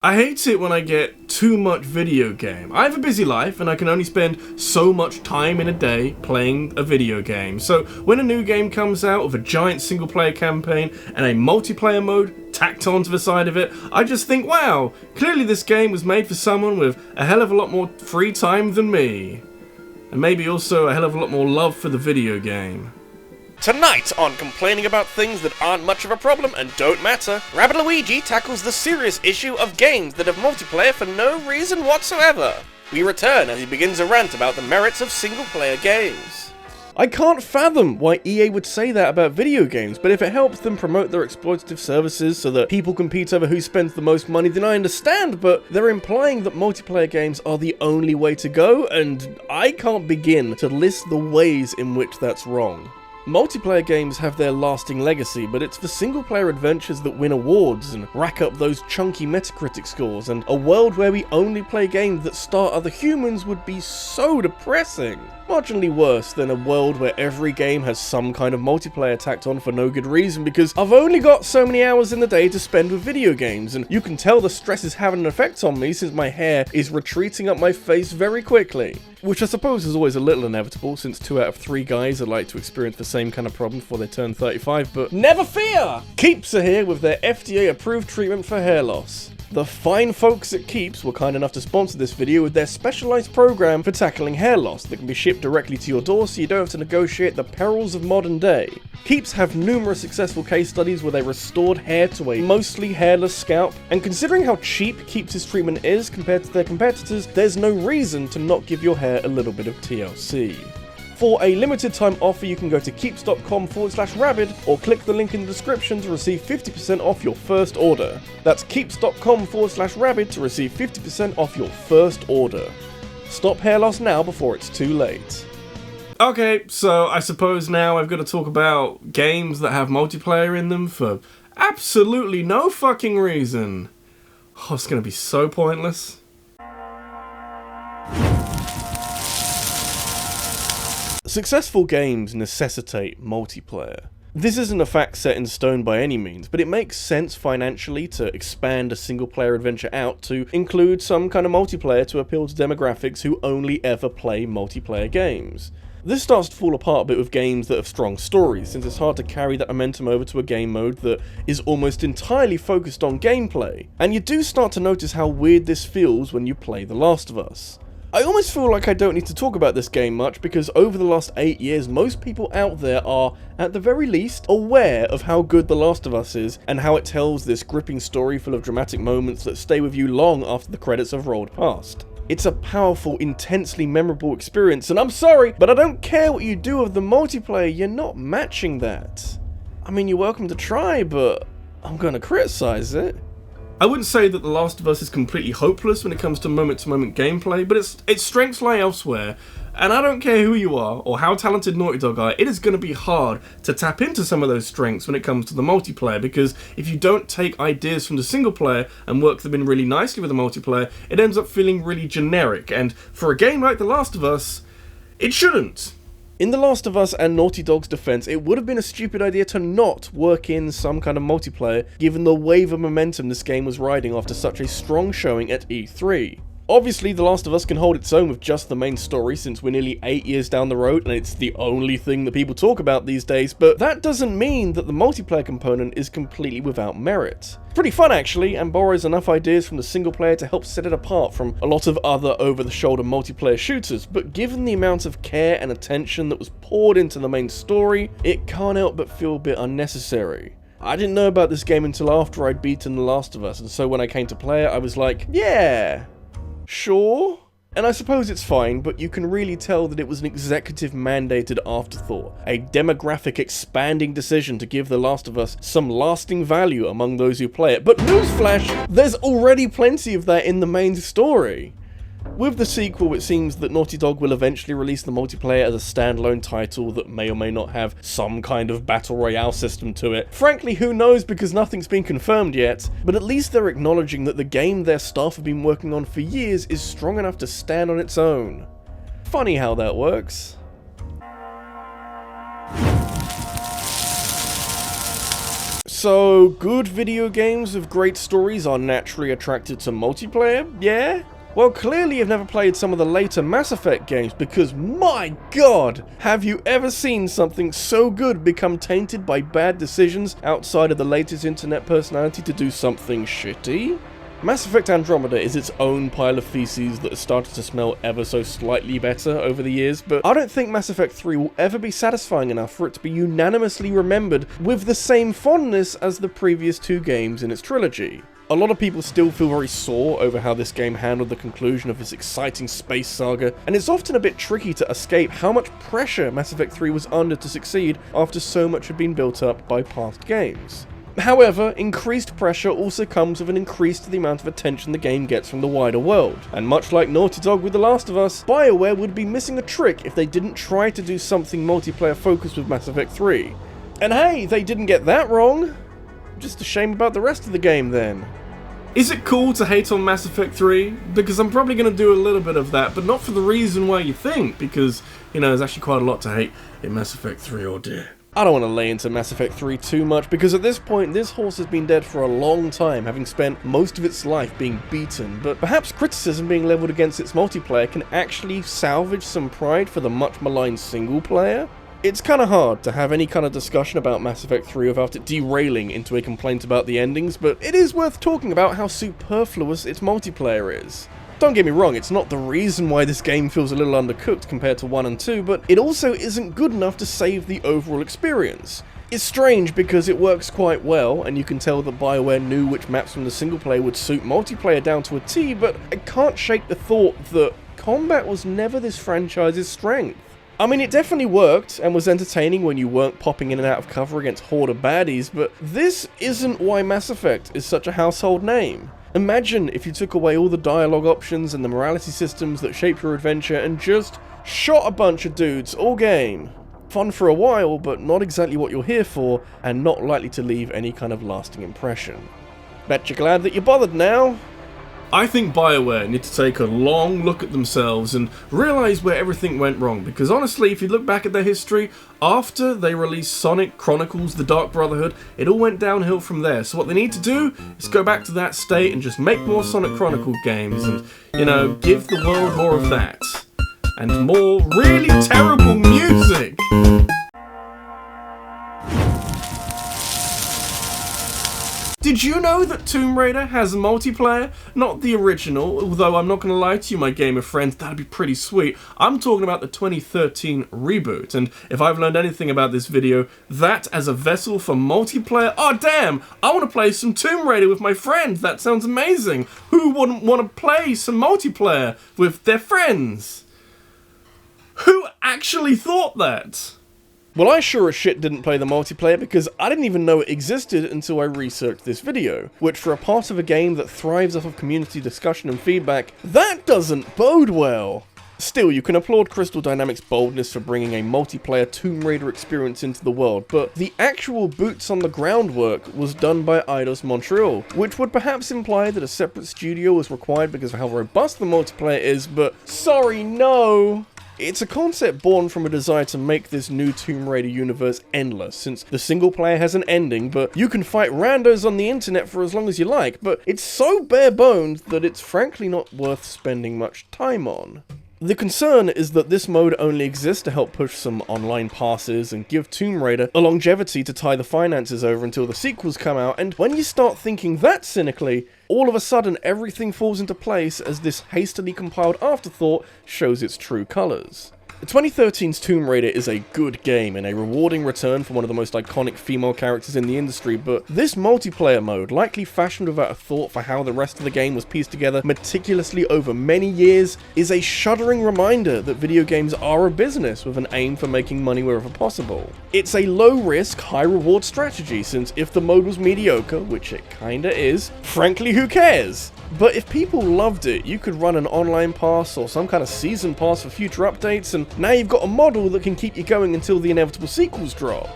I hate it when I get too much video game. I have a busy life and I can only spend so much time in a day playing a video game. So when a new game comes out with a giant single player campaign and a multiplayer mode tacked onto the side of it, I just think, wow, clearly this game was made for someone with a hell of a lot more free time than me. And maybe also a hell of a lot more love for the video game. Tonight on Complaining About Things That Aren't Much of a Problem and Don't Matter, RabbidLuigi tackles the serious issue of games that have multiplayer for no reason whatsoever. We return as he begins a rant about the merits of single-player games. I can't fathom why EA would say that about video games, but if it helps them promote their exploitative services so that people compete over who spends the most money, then I understand, but they're implying that multiplayer games are the only way to go, and I can't begin to list the ways in which that's wrong. Multiplayer games have their lasting legacy, but it's the single-player adventures that win awards and rack up those chunky Metacritic scores, and a world where we only play games that star other humans would be so depressing. Marginally worse than a world where every game has some kind of multiplayer tacked on for no good reason, because I've only got so many hours in the day to spend with video games, and you can tell the stress is having an effect on me since my hair is retreating up my face very quickly. Which I suppose is always a little inevitable, since 2 out of 3 guys are like to experience the same kind of problem before they turn 35, but never fear! Keeps are here with their FDA-approved treatment for hair loss. The fine folks at Keeps were kind enough to sponsor this video with their specialised program for tackling hair loss that can be shipped directly to your door so you don't have to negotiate the perils of modern day. Keeps have numerous successful case studies where they restored hair to a mostly hairless scalp, and considering how cheap Keeps' treatment is compared to their competitors, there's no reason to not give your hair a little bit of TLC. For a limited time offer, you can go to keeps.com/rabbid or click the link in the description to receive 50% off your first order. That's keeps.com/rabbid to receive 50% off your first order. Stop hair loss now before it's too late. Okay, so I suppose now I've got to talk about games that have multiplayer in them for absolutely no fucking reason. Oh, it's gonna be so pointless. Successful games necessitate multiplayer. This isn't a fact set in stone by any means, but it makes sense financially to expand a single-player adventure out to include some kind of multiplayer to appeal to demographics who only ever play multiplayer games. This starts to fall apart a bit with games that have strong stories, since it's hard to carry that momentum over to a game mode that is almost entirely focused on gameplay, and you do start to notice how weird this feels when you play The Last of Us. I almost feel like I don't need to talk about this game much, because over the last 8 years, most people out there are, at the very least, aware of how good The Last of Us is, and how it tells this gripping story full of dramatic moments that stay with you long after the credits have rolled past. It's a powerful, intensely memorable experience, and I'm sorry, but I don't care what you do with the multiplayer, you're not matching that. I mean, you're welcome to try, but I'm gonna criticize it. I wouldn't say that The Last of Us is completely hopeless when it comes to moment-to-moment gameplay, but its strengths lie elsewhere, and I don't care who you are or how talented Naughty Dog are, it is going to be hard to tap into some of those strengths when it comes to the multiplayer, because if you don't take ideas from the single player and work them in really nicely with the multiplayer, it ends up feeling really generic, and for a game like The Last of Us, it shouldn't. In The Last of Us and Naughty Dog's defense, it would have been a stupid idea to not work in some kind of multiplayer, given the wave of momentum this game was riding after such a strong showing at E3. Obviously, The Last of Us can hold its own with just the main story, since we're nearly 8 years down the road and it's the only thing that people talk about these days, but that doesn't mean that the multiplayer component is completely without merit. Pretty fun actually, and borrows enough ideas from the single player to help set it apart from a lot of other over-the-shoulder multiplayer shooters, but given the amount of care and attention that was poured into the main story, it can't help but feel a bit unnecessary. I didn't know about this game until after I'd beaten The Last of Us, and so when I came to play it, I was like, yeah, sure. And I suppose it's fine, but you can really tell that it was an executive-mandated afterthought, a demographic-expanding decision to give The Last of Us some lasting value among those who play it. But newsflash, there's already plenty of that in the main story. With the sequel, it seems that Naughty Dog will eventually release the multiplayer as a standalone title that may or may not have some kind of battle royale system to it. Frankly, who knows, because nothing's been confirmed yet, but at least they're acknowledging that the game their staff have been working on for years is strong enough to stand on its own. Funny how that works. So, good video games with great stories are naturally attracted to multiplayer, yeah? Well, clearly you've never played some of the later Mass Effect games, because my god, have you ever seen something so good become tainted by bad decisions outside of the latest internet personality to do something shitty? Mass Effect Andromeda is its own pile of feces that has started to smell ever so slightly better over the years, but I don't think Mass Effect 3 will ever be satisfying enough for it to be unanimously remembered with the same fondness as the previous two games in its trilogy. A lot of people still feel very sore over how this game handled the conclusion of this exciting space saga, and it's often a bit tricky to escape how much pressure Mass Effect 3 was under to succeed after so much had been built up by past games. However, increased pressure also comes with an increase to the amount of attention the game gets from the wider world, and much like Naughty Dog with The Last of Us, BioWare would be missing a trick if they didn't try to do something multiplayer focused with Mass Effect 3. And hey, they didn't get that wrong! Just a shame about the rest of the game then. Is it cool to hate on Mass Effect 3? Because I'm probably going to do a little bit of that, but not for the reason why you think, because, you know, there's actually quite a lot to hate in Mass Effect 3, oh dear. I don't want to lay into Mass Effect 3 too much, because at this point this horse has been dead for a long time, having spent most of its life being beaten, but perhaps criticism being leveled against its multiplayer can actually salvage some pride for the much maligned single player? It's kinda hard to have any kind of discussion about Mass Effect 3 without it derailing into a complaint about the endings, but it is worth talking about how superfluous its multiplayer is. Don't get me wrong, it's not the reason why this game feels a little undercooked compared to 1 and 2, but it also isn't good enough to save the overall experience. It's strange because it works quite well, and you can tell that BioWare knew which maps from the single player would suit multiplayer down to a T, but I can't shake the thought that combat was never this franchise's strength. I mean, it definitely worked, and was entertaining when you weren't popping in and out of cover against horde of baddies, but this isn't why Mass Effect is such a household name. Imagine if you took away all the dialogue options and the morality systems that shape your adventure and just shot a bunch of dudes all game. Fun for a while, but not exactly what you're here for, and not likely to leave any kind of lasting impression. Bet you're glad that you bothered now. I think BioWare need to take a long look at themselves and realise where everything went wrong, because honestly, if you look back at their history, after they released Sonic Chronicles The Dark Brotherhood, it all went downhill from there. So what they need to do is go back to that state and just make more Sonic Chronicle games and, you know, give the world more of that. And more really terrible music! Did you know that Tomb Raider has a multiplayer? Not the original, although I'm not going to lie to you, my gamer friends, that'd be pretty sweet. I'm talking about the 2013 reboot, and if I've learned anything about this video, that as a vessel for multiplayer, oh damn, I want to play some Tomb Raider with my friends, that sounds amazing. Who wouldn't want to play some multiplayer with their friends? Who actually thought that? Well, I sure as shit didn't play the multiplayer because I didn't even know it existed until I researched this video, which for a part of a game that thrives off of community discussion and feedback, that doesn't bode well. Still, you can applaud Crystal Dynamics' boldness for bringing a multiplayer Tomb Raider experience into the world, but the actual boots on the ground work was done by Eidos Montreal, which would perhaps imply that a separate studio was required because of how robust the multiplayer is, but sorry, no! It's a concept born from a desire to make this new Tomb Raider universe endless, since the single player has an ending, but you can fight randos on the internet for as long as you like, but it's so bare bones that it's frankly not worth spending much time on. The concern is that this mode only exists to help push some online passes and give Tomb Raider a longevity to tie the finances over until the sequels come out, and when you start thinking that cynically, all of a sudden everything falls into place as this hastily compiled afterthought shows its true colours. 2013's Tomb Raider is a good game and a rewarding return for one of the most iconic female characters in the industry, but this multiplayer mode, likely fashioned without a thought for how the rest of the game was pieced together meticulously over many years, is a shuddering reminder that video games are a business with an aim for making money wherever possible. It's a low-risk, high-reward strategy, since if the mode was mediocre, which it kinda is, frankly who cares? But if people loved it, you could run an online pass or some kind of season pass for future updates, and now you've got a model that can keep you going until the inevitable sequels drop.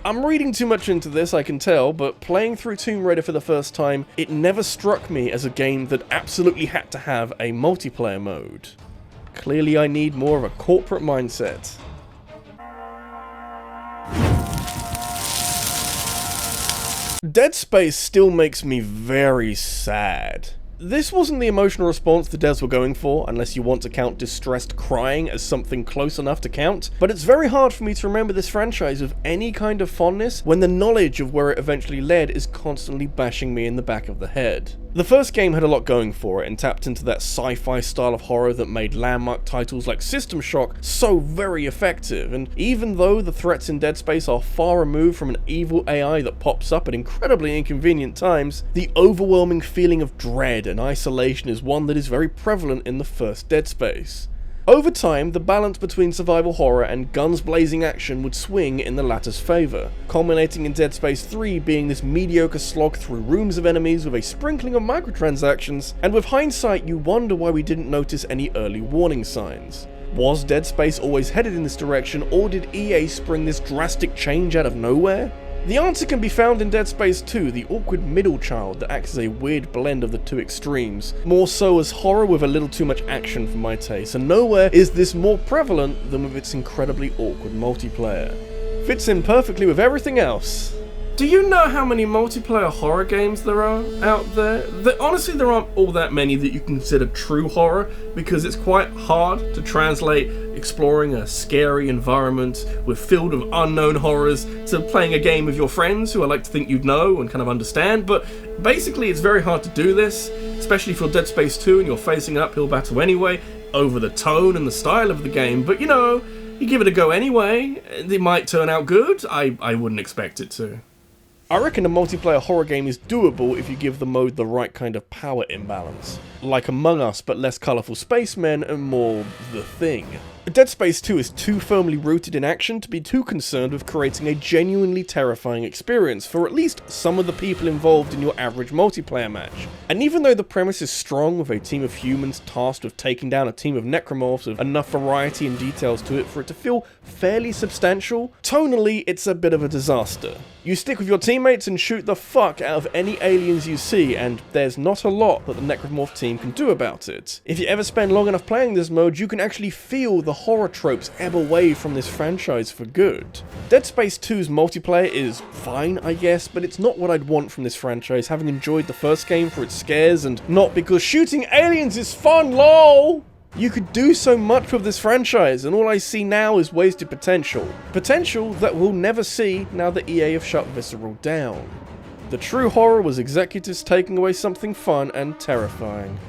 I'm reading too much into this, I can tell, but playing through Tomb Raider for the first time, it never struck me as a game that absolutely had to have a multiplayer mode. Clearly I need more of a corporate mindset. Dead Space still makes me very sad. This wasn't the emotional response the devs were going for, unless you want to count distressed crying as something close enough to count, but it's very hard for me to remember this franchise with any kind of fondness when the knowledge of where it eventually led is constantly bashing me in the back of the head. The first game had a lot going for it and tapped into that sci-fi style of horror that made landmark titles like System Shock so very effective, and even though the threats in Dead Space are far removed from an evil AI that pops up at incredibly inconvenient times, the overwhelming feeling of dread and isolation is one that is very prevalent in the first Dead Space. Over time, the balance between survival horror and guns blazing action would swing in the latter's favour, culminating in Dead Space 3 being this mediocre slog through rooms of enemies with a sprinkling of microtransactions, and with hindsight you wonder why we didn't notice any early warning signs. Was Dead Space always headed in this direction, or did EA spring this drastic change out of nowhere? The answer can be found in Dead Space 2, the awkward middle child that acts as a weird blend of the two extremes, more so as horror with a little too much action for my taste, and nowhere is this more prevalent than with its incredibly awkward multiplayer. Fits in perfectly with everything else. Do you know how many multiplayer horror games there are out there? Honestly, there aren't all that many that you consider true horror, because it's quite hard to translate exploring a scary environment filled with unknown horrors to playing a game with your friends who I like to think you'd know and kind of understand. But basically, it's very hard to do this, especially for Dead Space 2 and you're facing an uphill battle anyway, over the tone and the style of the game. But you know, you give it a go anyway. It might turn out good. I wouldn't expect it to. I reckon a multiplayer horror game is doable if you give the mode the right kind of power imbalance. Like Among Us, but less colourful spacemen and more The Thing. Dead Space 2 is too firmly rooted in action to be too concerned with creating a genuinely terrifying experience for at least some of the people involved in your average multiplayer match. And even though the premise is strong with a team of humans tasked with taking down a team of necromorphs with enough variety and details to it for it to feel fairly substantial, tonally it's a bit of a disaster. You stick with your teammates and shoot the fuck out of any aliens you see, and there's not a lot that the necromorph team can do about it. If you ever spend long enough playing this mode, you can actually feel the horror tropes ebb away from this franchise for good. Dead Space 2's multiplayer is fine, I guess, but it's not what I'd want from this franchise, having enjoyed the first game for its scares and not because shooting aliens is fun, lol! You could do so much with this franchise, and all I see now is wasted potential. Potential that we'll never see now that EA have shut Visceral down. The true horror was executives taking away something fun and terrifying.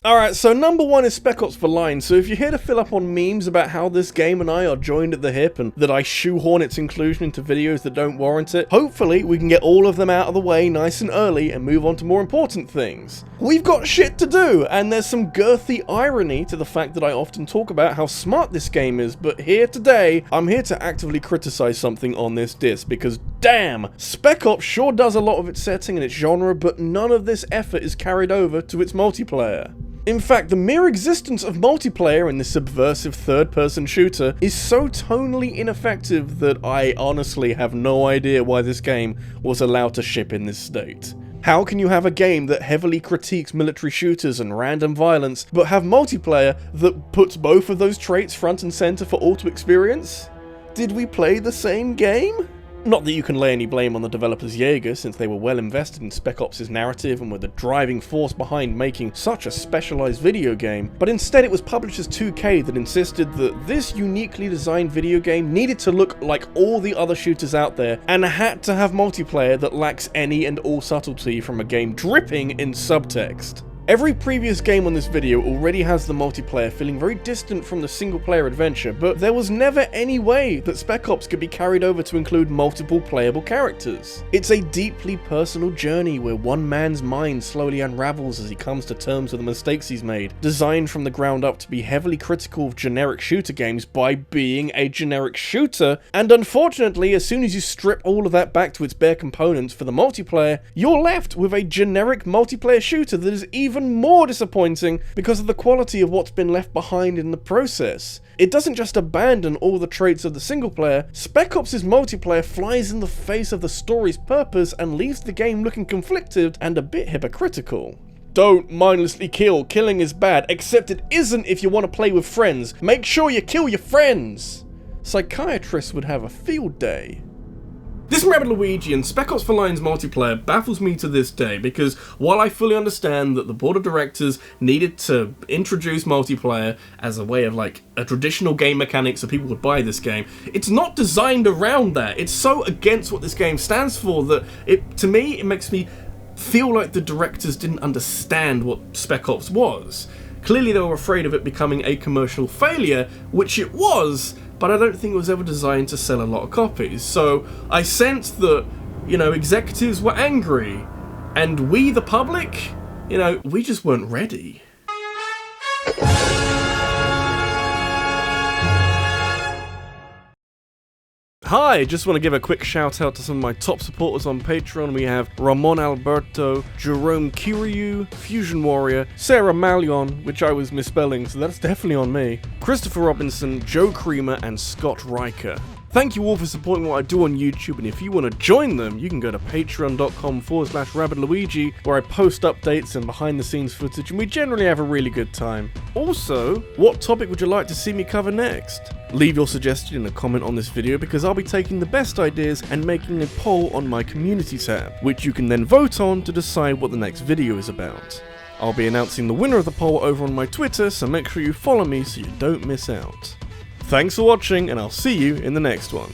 Alright, so number 1 is Spec Ops: The Line, so if you're here to fill up on memes about how this game and I are joined at the hip and that I shoehorn its inclusion into videos that don't warrant it, hopefully we can get all of them out of the way nice and early and move on to more important things. We've got shit to do, and there's some girthy irony to the fact that I often talk about how smart this game is, but here today, I'm here to actively criticize something on this disc, because damn, Spec Ops sure does a lot of its setting and its genre, but none of this effort is carried over to its multiplayer. In fact, the mere existence of multiplayer in this subversive third-person shooter is so tonally ineffective that I honestly have no idea why this game was allowed to ship in this state. How can you have a game that heavily critiques military shooters and random violence, but have multiplayer that puts both of those traits front and center for all to experience? Did we play the same game? Not that you can lay any blame on the developers Jaeger, since they were well invested in Spec Ops' narrative and were the driving force behind making such a specialized video game, but instead it was publishers 2K that insisted that this uniquely designed video game needed to look like all the other shooters out there, and had to have multiplayer that lacks any and all subtlety from a game dripping in subtext. Every previous game on this video already has the multiplayer feeling very distant from the single-player adventure, but there was never any way that Spec Ops could be carried over to include multiple playable characters. It's a deeply personal journey where one man's mind slowly unravels as he comes to terms with the mistakes he's made, designed from the ground up to be heavily critical of generic shooter games by being a generic shooter, and unfortunately, as soon as you strip all of that back to its bare components for the multiplayer, you're left with a generic multiplayer shooter that is even more disappointing because of the quality of what's been left behind in the process. It doesn't just abandon all the traits of the single player, Spec Ops' multiplayer flies in the face of the story's purpose and leaves the game looking conflicted and a bit hypocritical. Don't mindlessly kill, killing is bad, except it isn't if you want to play with friends. Make sure you kill your friends! psychiatrists would have a field day. This RabbidLuigi and Spec Ops: For Lions multiplayer baffles me to this day, because while I fully understand that the board of directors needed to introduce multiplayer as a way of like a traditional game mechanic so people would buy this game, it's not designed around that. It's so against what this game stands for that to me it makes me feel like the directors didn't understand what Spec Ops was. Clearly they were afraid of it becoming a commercial failure, which it was, but I don't think it was ever designed to sell a lot of copies. So I sensed that, executives were angry, and we, the public, we just weren't ready. Hi, just want to give a quick shout out to some of my top supporters on Patreon. We have Ramon Alberto, Jerome Kiryu, Fusion Warrior, Sarah Malion, which I was misspelling, so that's definitely on me, Christopher Robinson, Joe Creamer, and Scott Riker. Thank you all for supporting what I do on YouTube, and if you want to join them, you can go to patreon.com/RabbidLuigi, where I post updates and behind the scenes footage, and we generally have a really good time. Also, what topic would you like to see me cover next? Leave your suggestion in a comment on this video, because I'll be taking the best ideas and making a poll on my community tab, which you can then vote on to decide what the next video is about. I'll be announcing the winner of the poll over on my Twitter, so make sure you follow me so you don't miss out. Thanks for watching, and I'll see you in the next one.